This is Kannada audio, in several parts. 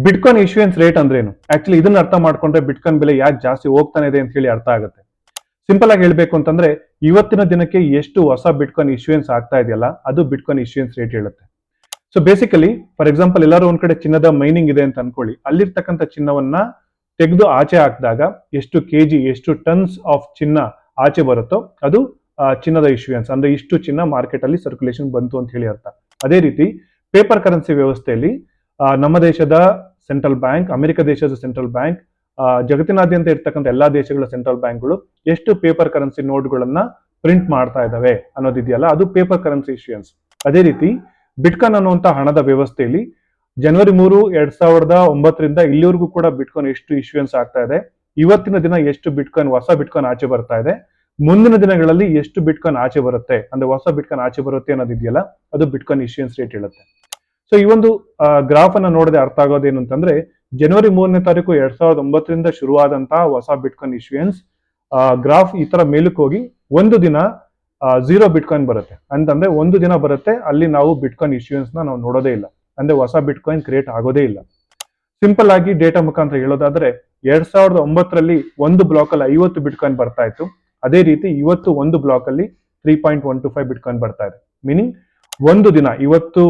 ಬಿಟ್ಕಾಯಿನ್ ಇಶ್ಯೂಯನ್ಸ್ ರೇಟ್ ಅಂದ್ರೇನು? ಆಕ್ಚುಲಿ ಇದನ್ನ ಅರ್ಥ ಮಾಡ್ಕೊಂಡ್ರೆ ಬಿಟ್ಕಾಯಿನ್ ಬೆಲೆ ಯಾಕೆ ಜಾಸ್ತಿ ಹೋಗ್ತಾನೆ ಇದೆ ಅಂತ ಹೇಳಿ ಅರ್ಥ ಆಗುತ್ತೆ. ಸಿಂಪಲ್ ಆಗಿ ಹೇಳ್ಬೇಕು ಅಂತಂದ್ರೆ ಇವತ್ತಿನ ದಿನಕ್ಕೆ ಎಷ್ಟು ಹೊಸ ಬಿಟ್ಕಾಯಿನ್ ಇಶ್ಯೂಯನ್ಸ್ ಆಗ್ತಾ ಇದೆಯಲ್ಲ ಅದು ಬಿಟ್ಕಾಯಿನ್ ಇಶ್ಯೂಯನ್ಸ್ ರೇಟ್ ಹೇಳುತ್ತೆ. ಸೊ ಬೇಸಿಕಲಿ ಫಾರ್ ಎಕ್ಸಾಂಪಲ್ ಎಲ್ಲರೂ ಒಂದ್ ಕಡೆ ಚಿನ್ನದ ಮೈನಿಂಗ್ ಇದೆ ಅಂತ ಅನ್ಕೊಳ್ಳಿ, ಅಲ್ಲಿರ್ತಕ್ಕಂಥ ಚಿನ್ನವನ್ನ ತೆಗೆದು ಆಚೆ ಹಾಕಿದಾಗ ಎಷ್ಟು ಕೆಜಿ ಎಷ್ಟು ಟನ್ಸ್ ಆಫ್ ಚಿನ್ನ ಆಚೆ ಬರುತ್ತೋ ಅದು ಚಿನ್ನದ ಇಶ್ಯೂಯನ್ಸ್, ಅಂದ್ರೆ ಇಷ್ಟು ಚಿನ್ನ ಮಾರ್ಕೆಟ್ ಅಲ್ಲಿ ಸರ್ಕ್ಯುಲೇಷನ್ ಬಂತು ಅಂತ ಹೇಳಿ ಅರ್ಥ. ಅದೇ ರೀತಿ ಪೇಪರ್ ಕರೆನ್ಸಿ ವ್ಯವಸ್ಥೆಯಲ್ಲಿ ನಮ್ಮ ದೇಶದ ಸೆಂಟ್ರಲ್ ಬ್ಯಾಂಕ್, ಅಮೆರಿಕ ದೇಶದ ಸೆಂಟ್ರಲ್ ಬ್ಯಾಂಕ್, ಜಗತ್ತಿನಾದ್ಯಂತ ಇರ್ತಕ್ಕಂಥ ಎಲ್ಲಾ ದೇಶಗಳ ಸೆಂಟ್ರಲ್ ಬ್ಯಾಂಕ್ಗಳು ಎಷ್ಟು ಪೇಪರ್ ಕರೆನ್ಸಿ ನೋಟ್ಗಳನ್ನ ಪ್ರಿಂಟ್ ಮಾಡ್ತಾ ಇದಾವೆ ಅನ್ನೋದಿದೆಯಲ್ಲ ಅದು ಪೇಪರ್ ಕರೆನ್ಸಿ ಇಶ್ಯೂಯನ್ಸ್. ಅದೇ ರೀತಿ ಬಿಟ್ಕಾಯಿನ್ ಅನ್ನುವಂತ ಹಣದ ವ್ಯವಸ್ಥೆಯಲ್ಲಿ ಜನವರಿ 3, 2009 ಇಲ್ಲಿವರೆಗೂ ಕೂಡ ಬಿಟ್ಕಾಯಿನ್ ಎಷ್ಟು ಇಶ್ಯೂಯನ್ಸ್ ಆಗ್ತಾ ಇದೆ, ಇವತ್ತಿನ ದಿನ ಎಷ್ಟು ಬಿಟ್ಕಾಯಿನ್ ಹೊಸ ಬಿಟ್ಕಾಯಿನ್ ಆಚೆ ಬರ್ತಾ ಇದೆ, ಮುಂದಿನ ದಿನಗಳಲ್ಲಿ ಎಷ್ಟು ಬಿಟ್ಕಾಯಿನ್ ಆಚೆ ಬರುತ್ತೆ, ಅಂದ್ರೆ ಹೊಸ ಬಿಟ್ಕಾಯಿನ್ ಆಚೆ ಬರುತ್ತೆ ಅನ್ನೋದಿದೆಯಲ್ಲ ಅದು ಬಿಟ್ಕಾಯಿನ್ ಇಶ್ಯೂಯನ್ಸ್ ರೇಟ್ ಹೇಳುತ್ತೆ. ಸೊ ಈ ಒಂದು ಗ್ರಾಫ್ ಅನ್ನ ನೋಡದೆ ಅರ್ಥ ಆಗೋದೇನು ಅಂತಂದ್ರೆ ಜನವರಿ 3ನೇ ತಾರೀಕು 2009 ಶುರುವಾದಂತಹ ಹೊಸ ಬಿಟ್ಕಾಯಿನ್ ಇಶ್ಯೂಯನ್ಸ್ ಗ್ರಾಫ್ ಈ ತರ ಮೇಲಕ್ಕೆ ಹೋಗಿ ಒಂದು ದಿನ 0 ಬಿಟ್ಕಾಯಿನ್ ಬರುತ್ತೆ. ಅಂತಂದ್ರೆ ಒಂದು ದಿನ ಬರುತ್ತೆ ಅಲ್ಲಿ ನಾವು ಬಿಟ್ಕಾಯಿನ್ ಇಶ್ಯೂಯನ್ಸ್ ನಾವು ನೋಡೋದೇ ಇಲ್ಲ, ಅಂದ್ರೆ ಹೊಸ ಬಿಟ್ಕಾಯಿನ್ ಕ್ರಿಯೇಟ್ ಆಗೋದೇ ಇಲ್ಲ. ಸಿಂಪಲ್ ಆಗಿ ಡೇಟಾ ಮುಖಾಂತರ ಹೇಳೋದಾದ್ರೆ 2009 ಒಂದು ಬ್ಲಾಕ್ ಅಲ್ಲಿ 50 ಬಿಟ್ಕಾಯಿನ್ ಬರ್ತಾ ಇತ್ತು. ಅದೇ ರೀತಿ ಇವತ್ತು ಒಂದು ಬ್ಲಾಕ್ ಅಲ್ಲಿ 3.125 ಬಿಟ್ಕಾಯಿನ್ ಬರ್ತಾ ಇದೆ. ಮೀನಿಂಗ್ ಒಂದು ದಿನ ಇವತ್ತು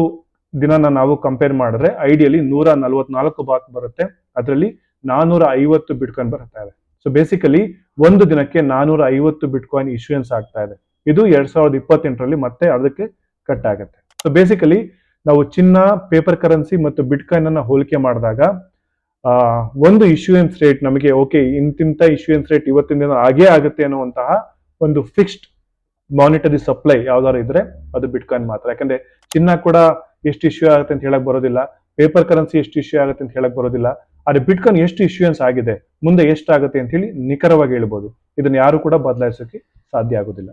ದಿನನ ನಾವು ಕಂಪೇರ್ ಮಾಡಿದ್ರೆ ಐಡಿಯಲಿ 144 ಬ್ಲಾಕ್ ಬರುತ್ತೆ, ಅದರಲ್ಲಿ 450 ಬಿಟ್ಕಾಯಿನ್ ಬರ್ತಾ ಇದೆ. ಸೊ ಬೇಸಿಕಲಿ ಒಂದು ದಿನಕ್ಕೆ 450 ಬಿಟ್ಕಾಯಿನ್ ಇಶ್ಯೂಯನ್ಸ್ ಆಗ್ತಾ ಇದೆ. ಇದು 2028 ಮತ್ತೆ ಅದಕ್ಕೆ ಕಟ್ ಆಗುತ್ತೆ. ಸೊ ಬೇಸಿಕಲಿ ನಾವು ಚಿನ್ನ, ಪೇಪರ್ ಕರೆನ್ಸಿ ಮತ್ತು ಬಿಟ್ಕಾಯಿನ್ ಅನ್ನ ಹೋಲಿಕೆ ಮಾಡಿದಾಗ ಒಂದು ಇಶ್ಯೂಯನ್ಸ್ ರೇಟ್ ನಮಗೆ ಓಕೆ ಇಂತಿಂತ ಇಶ್ಯೂಯನ್ಸ್ ರೇಟ್ ಇವತ್ತಿನ ದಿನ ಆಗೇ ಆಗುತ್ತೆ ಅನ್ನುವಂತಹ ಒಂದು ಫಿಕ್ಸ್ಡ್ ಮಾನಿಟರಿ ಸಪ್ಲೈ ಯಾವ್ದಾದ್ರು ಇದ್ರೆ ಅದು ಬಿಟ್ಕಾಯಿನ್ ಮಾತ್ರ. ಯಾಕಂದ್ರೆ ಚಿನ್ನ ಕೂಡ ಎಷ್ಟು ಇಶ್ಯೂ ಆಗುತ್ತೆ ಅಂತ ಹೇಳಕ್ ಬರೋದಿಲ್ಲ, ಪೇಪರ್ ಕರೆನ್ಸಿ ಎಷ್ಟು ಇಶ್ಯೂ ಆಗುತ್ತೆ ಅಂತ ಹೇಳಕ್ ಬರೋದಿಲ್ಲ, ಆದ್ರೆ ಬಿಟ್ಕಾಯಿನ್ ಎಷ್ಟು ಇಶ್ಯೂಯನ್ಸ್ ಆಗಿದೆ ಮುಂದೆ ಎಷ್ಟಾಗುತ್ತೆ ಅಂತ ಹೇಳಿ ನಿಖರವಾಗಿ ಹೇಳ್ಬೋದು. ಇದನ್ನ ಯಾರು ಕೂಡ ಬದಲಾಯಿಸೋಕೆ ಸಾಧ್ಯ ಆಗೋದಿಲ್ಲ.